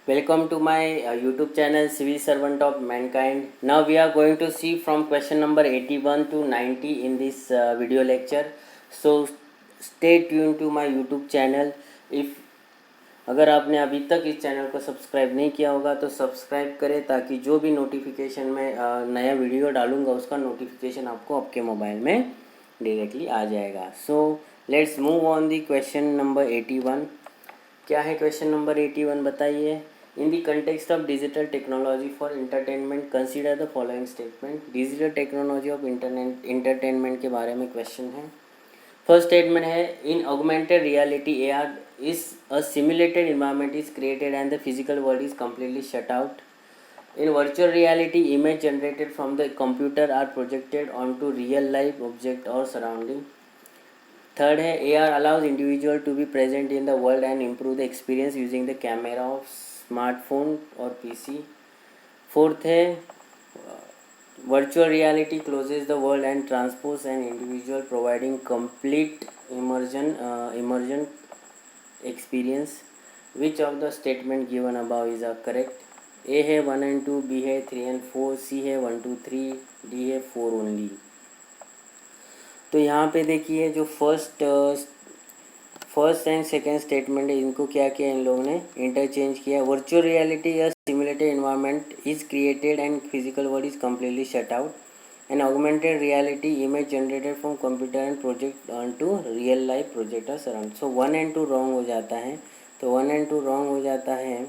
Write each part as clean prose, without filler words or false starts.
Welcome to my YouTube channel Civil Servant of Mankind. Now we are going to see from question number 81 to 90 in this video lecture. So stay tuned to my YouTube channel. If अगर आपने अभी तक इस channel को subscribe नहीं किया होगा तो सब्सक्राइब करें ताकि जो भी नोटिफिकेशन में नया वीडियो डालूंगा उसका नोटिफिकेशन आपको आपके मोबाइल में डायरेक्टली आ जाएगा. So let's move on the question number 81. क्या है क्वेश्चन नंबर 81 बताइए. In the context of digital technology for entertainment consider the following statement. Digital technology of entertainment के बारे में क्वेश्चन है. फर्स्ट स्टेटमेंट है in augmented reality AR is a simulated environment is created and the physical world is completely shut out. In virtual reality, image generated from the computer are projected onto real life object or surrounding. Third है AR allows individual to be present in the world and improve the experience using the camera of smartphone or PC. Fourth है virtual reality closes the world and transports an individual providing complete immersion experience. Which of the statement given above is correct? A है 1 and 2, B है 3 and 4, C है 1 2 3, D है 4 only. तो यहाँ पे देखिए जो फर्स्ट एंड सेकेंड स्टेटमेंट है इनको क्या किया इन लोगों ने इंटरचेंज किया. वर्चुअल रियलिटी या simulated environment is created and physical world is completely shut out. And augmented reality image generated from computer and project on to real life projector surround. So 1 and 2 wrong हो जाता है. तो 1 and 2 wrong हो जाता है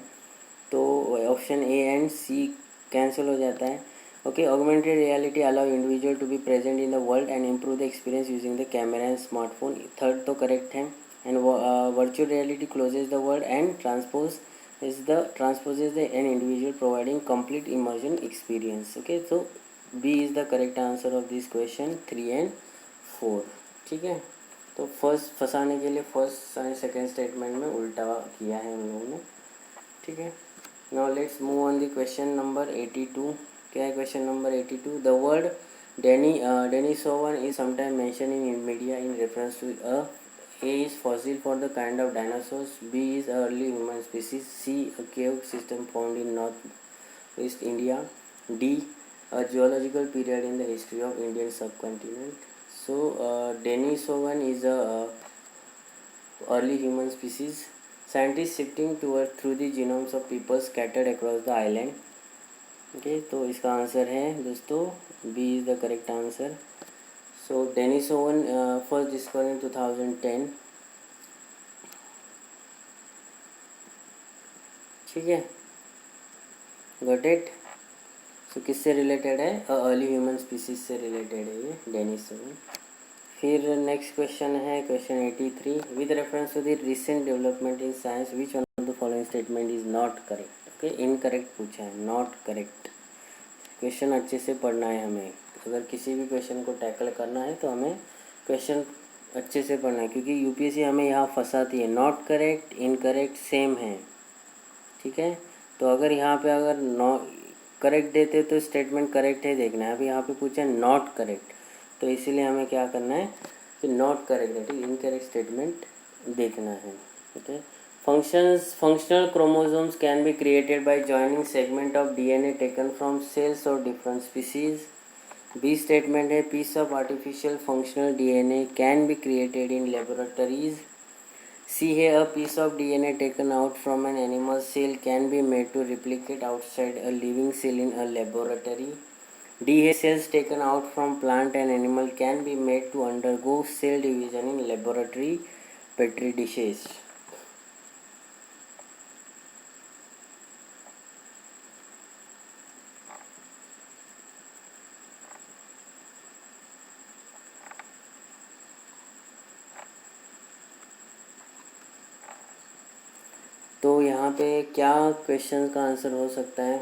तो option A and C cancel हो जाता है. Okay. Augmented reality allow individual to be present in the world and improve the experience using the camera and smartphone. Third तो करेक्ट है. And virtual reality closes the world and transposes the an individual providing complete immersion experience. Okay. So B is the correct answer of this question 3 and 4. ठीक है. तो first फंसाने के लिए first and second statement में उल्टा किया है उन लोगों ने. ठीक है. Now let's move on the question number 82. क्या है question number 82? The word Denisovan is sometimes mentioned in media in reference to A is fossil for the kind of dinosaurs, B is early human species, C a cave system found in northeast India, D a geological period in the history of Indian subcontinent. So Denisovan is a early human species. Scientists sifting through the genomes of people scattered across the island. Okay, तो इसका answer है दोस्तों B is the correct answer. So Denisovan first discover in 2010. ठीक है. Got it. So किससे related है? Early human species से related है ये डेनिसोवन. फिर नेक्स्ट क्वेश्चन है question 83. With reference to the recent development in science which one of the following statement is not correct. Okay. Incorrect पूछा है, not correct. Question अच्छे से पढ़ना है हमें. अगर किसी भी क्वेश्चन को टैकल करना है तो हमें क्वेश्चन अच्छे से पढ़ना है क्योंकि यूपीएससी हमें यहाँ फंसाती है. नॉट करेक्ट इनकरेक्ट सेम है. ठीक है. तो अगर यहाँ पे अगर करेक्ट देते तो स्टेटमेंट करेक्ट है देखना है. अभी यहाँ पे पूछा नॉट करेक्ट तो इसीलिए हमें क्या करना है कि not correct that is incorrect statement देखना है. Okay. Functional chromosomes can be created by joining segment of DNA taken from cells और डिफरेंट स्पीसीज. बी स्टेटमेंट है piece of artificial functional DNA can be created in laboratories. C है a piece of DNA taken out from an animal cell can be made to replicate outside a living cell in a laboratory. D है cells taken out from plant and animal can be made to undergo cell division in laboratory petri dishes. तो यहाँ पे क्या question का answer हो सकता है?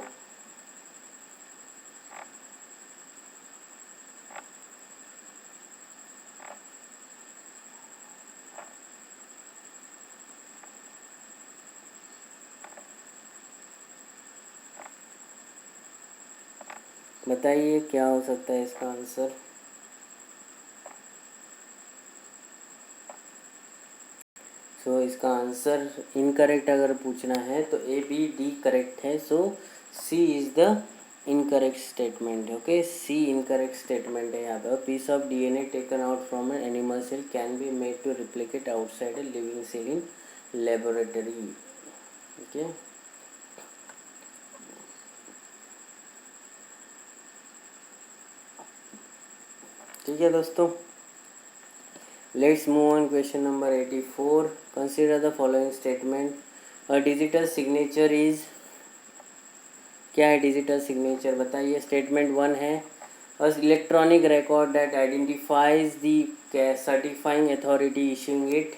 बताइए क्या हो सकता है इसका आंसर. सो इसका आंसर इनकरेक्ट अगर पूछना है तो ए बी डी करेक्ट है, so C is the incorrect statement. Okay, C incorrect statement है यहाँ पे। Piece of DNA taken out from an animal cell can be made to replicate outside a living cell in laboratory. Okay, ठीक है दोस्तों, let's move on question number 84। Consider the following statement. A digital signature is, क्या है digital signature बताइए। Statement 1 है a electronic record that identifies the certifying authority issuing it.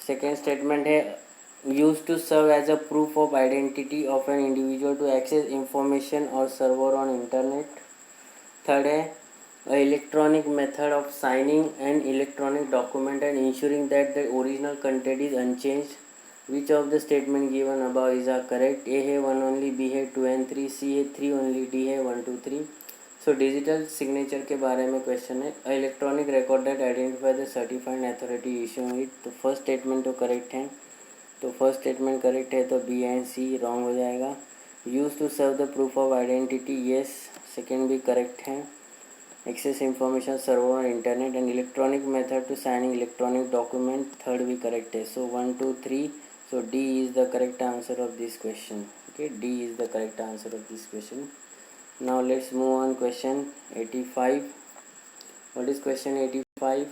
Second statement है use to serve as a proof of identity of an individual to access information और server on internet. Third है a electronic method of signing an electronic document and ensuring that the original content is unchanged. Which of the statement given above is correct? A है 1 only, B है 2 and 3, C है 3 only, D है 1 2 3। So digital signature के बारे में question है। Electronic record that identify the certified authority issuing it. तो first statement तो करेक्ट है, तो फर्स्ट स्टेटमेंट करेक्ट है, तो बी एंड सी रॉन्ग हो जाएगा। Use to serve the proof of identity, yes, second भी करेक्ट है। एक्सेस इंफॉर्मेशन सर्वर और internet and electronic method to signing electronic document, third भी करेक्ट है। So 1 2 3, so D is the correct answer of this question. Okay, D is the correct answer of this question. Now let's move on question 85। What is question 85?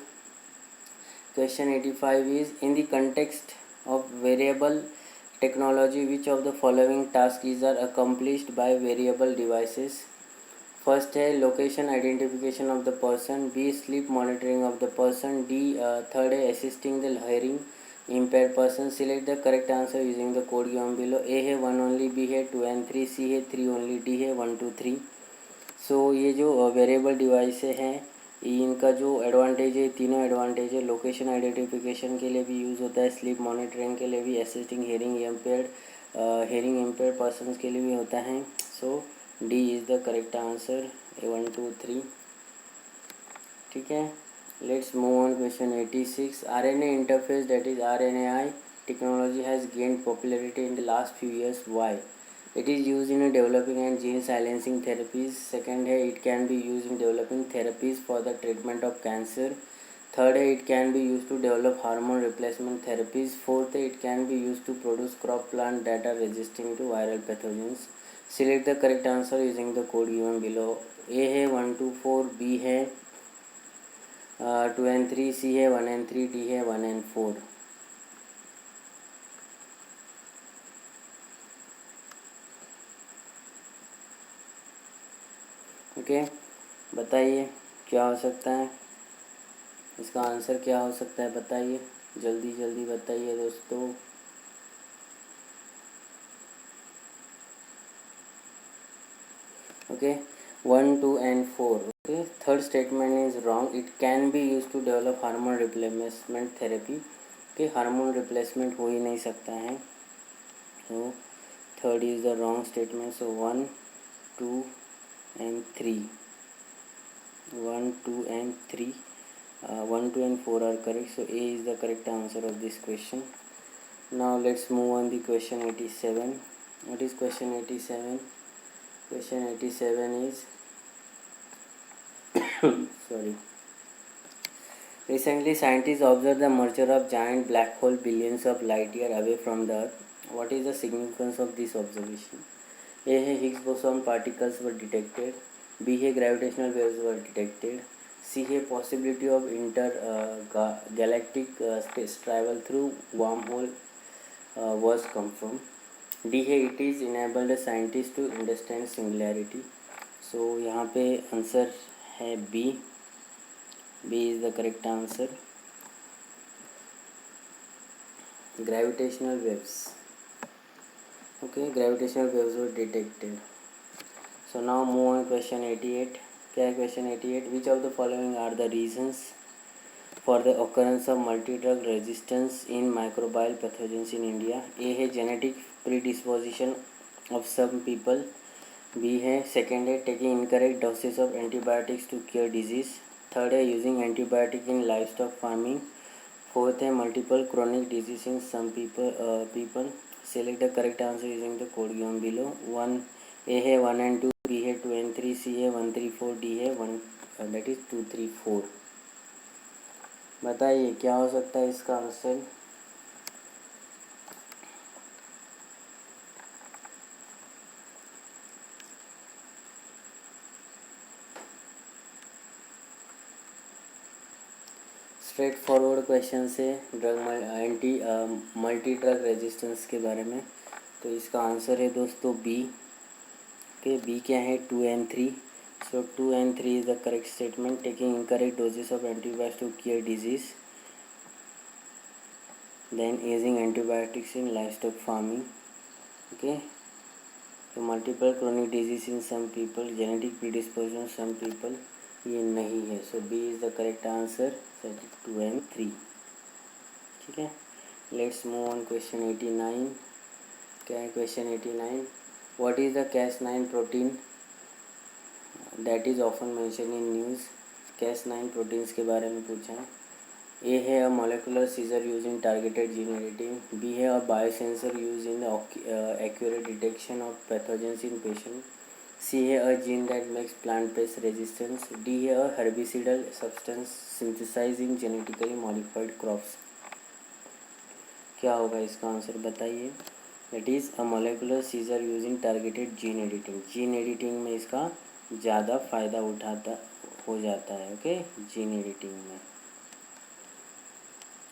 Question 85 is in the context of variable technology which of the following tasks are accomplished by variable devices? First है location identification of the person, B sleep monitoring of the person, D third है assisting the hearing impaired person. Select the correct answer using the code given below. A है 1 only, B है 2 and 3, सी है 3 only, D है 1 2 3। सो ये जो variable device हैं इनका जो एडवांटेज है, तीनों एडवांटेज है। लोकेशन आइडेंटिफिकेशन के लिए भी यूज़ होता है, स्लीप मॉनिटरिंग के लिए भी, असिस्टिंग हेयरिंग इम्पेयर्ड पर्सन के लिए भी होता है। So D is the correct answer, 1 2 3। ठीक है, let's move on question 86। RNA interface that is RNAi technology has gained popularity in the last few years, why? It is used in developing and gene silencing therapies. Second है it can be used in developing therapies for the treatment of cancer. Third है it can be used to develop hormone replacement therapies. Fourth है it can be used to produce crop plant that are resistant to viral pathogens. Select the correct answer using the code given below. A है 1 2 4, B है 2 and 3, C है 1 and 3, D है 1 and 4। Okay, बताइए क्या हो सकता है, इसका आंसर क्या हो सकता है बताइए, जल्दी जल्दी बताइए दोस्तों। Okay, 1 2 and 4। Okay, third statement is wrong, it can be use to develop hormone replacement therapy. Okay, hormone replacement हो ही नहीं सकता है, so third is the wrong statement. So 1 2 and 3, 1 2 and 3, 1 2 and 4 are correct, so A is the correct answer of this question. Now let's move on the question 87. What is question 87? Question 87 is sorry, recently scientists observed the merger of giant black hole billions of light year away from the earth. What is the significance of this observation? A है Higgs boson particles were detected, B है gravitational waves were detected, C है possibility of intergalactic space travel through wormhole was confirmed, D है it is enabled scientist to understand singularity. So यहाँ पे answer है B, B is the correct answer, gravitational waves. Okay, gravitational waves were detected. So now move on question 88. क्या है question 88? Which of the following are the reasons for the occurrence of multi-drug resistance in microbial pathogens in India? A है genetic predisposition of some people, B है second है taking incorrect doses of antibiotics to cure disease, third है using antibiotic in livestock farming, fourth है multiple chronic disease in some people select the correct answer using the code given below. 1 A है 1 and 2, B है 2 and 3, सी है 1 3 4, D है 1 that is 2 3 4। बताइए क्या हो सकता है इसका आंसर। स्ट्रेट फॉरवर्ड क्वेश्चन से मल्टी ड्रग रेजिस्टेंस के बारे में। तो इसका आंसर है दोस्तों बी के। बी क्या है 2 and 3। So 2 and 3 is the correct statement. Taking incorrect doses of antibiotics to cure disease, then using antibiotics in livestock farming. Okay, तो multiple chronic disease in some people, genetic predisposition some people, ये नहीं है। So B is the correct answer, 2 and 3। ठीक है, let's move on question 89। क्या है question 89? What is the Cas9 protein that is often mention in news. Cas9 proteins के बारे में पूछा है। ए है a molecular scissor use in targeted gene editing. B है a biosensor use in accurate detection of pathogens in patient. C है a gene that makes plant pest resistance. D है a herbicidal substance synthesize in genetically modified crops. क्या होगा इसका answer बताइए। It is a molecular scissor use in targeted gene editing. Gene editing में इसका ज़्यादा फ़ायदा उठाता हो जाता है। ओके, जीन एडिटिंग में।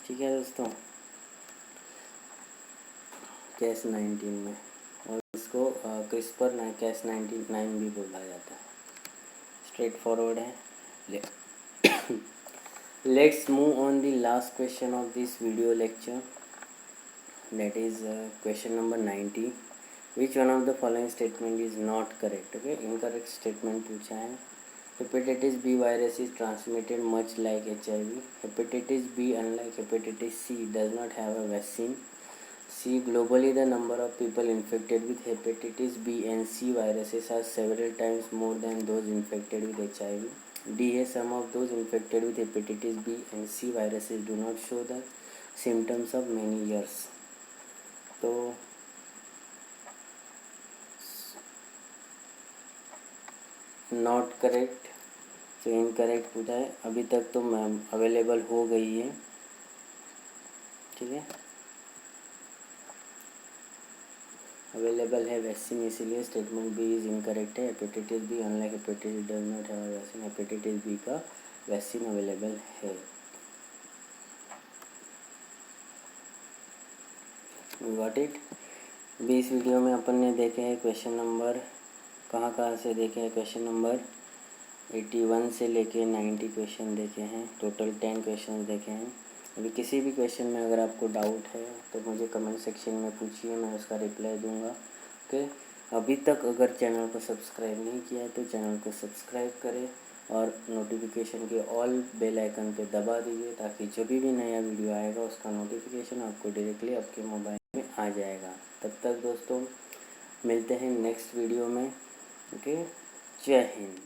ठीक है दोस्तों, Cas19 में, और इसको क्रिस्पर Cas9 भी बोला जाता है। स्ट्रेट फॉरवर्ड है। Let's move on the last question of this video lecture, that is question number 90। Which one of the following statement is not correct. Okay, incorrect statement पूछा है। Hepatitis B virus is transmitted much like HIV. Hepatitis B, unlike hepatitis C, does not have a vaccine. C, globally the number of people infected with hepatitis B and C viruses are several times more than those infected with HIV. D है some of those infected with hepatitis B and C viruses do not show the symptoms of many years. तो not correct, तो incorrect पूछा है। अभी तक तो ma'am available हो गई है। ठीक है, अवेलेबल है वैक्सीन, इसीलिए स्टेटमेंट बी इज इनकरेक्ट है। Hepatitis B unlike hepatitis does not have vaccine. Hepatitis B का वैक्सीन अवेलेबल है। Got it. अभी इस वीडियो में अपन ने देखे हैं क्वेश्चन नंबर, कहाँ से देखे हैं, क्वेश्चन नंबर 81 से लेके 90 क्वेश्चन देखे हैं। टोटल 10 क्वेश्चन देखे हैं। अभी किसी भी क्वेश्चन में अगर आपको डाउट है तो मुझे कमेंट सेक्शन में पूछिए, मैं उसका रिप्लाई दूंगा। ओके, अभी तक अगर चैनल को सब्सक्राइब नहीं किया है तो चैनल को सब्सक्राइब करें और नोटिफिकेशन के ऑल बेल आइकन पे दबा दीजिए, ताकि जब भी नया वीडियो आएगा उसका नोटिफिकेशन आपको डायरेक्टली आपके मोबाइल में आ जाएगा। तब तक दोस्तों मिलते हैं नेक्स्ट वीडियो में। ओके, जय हिंद।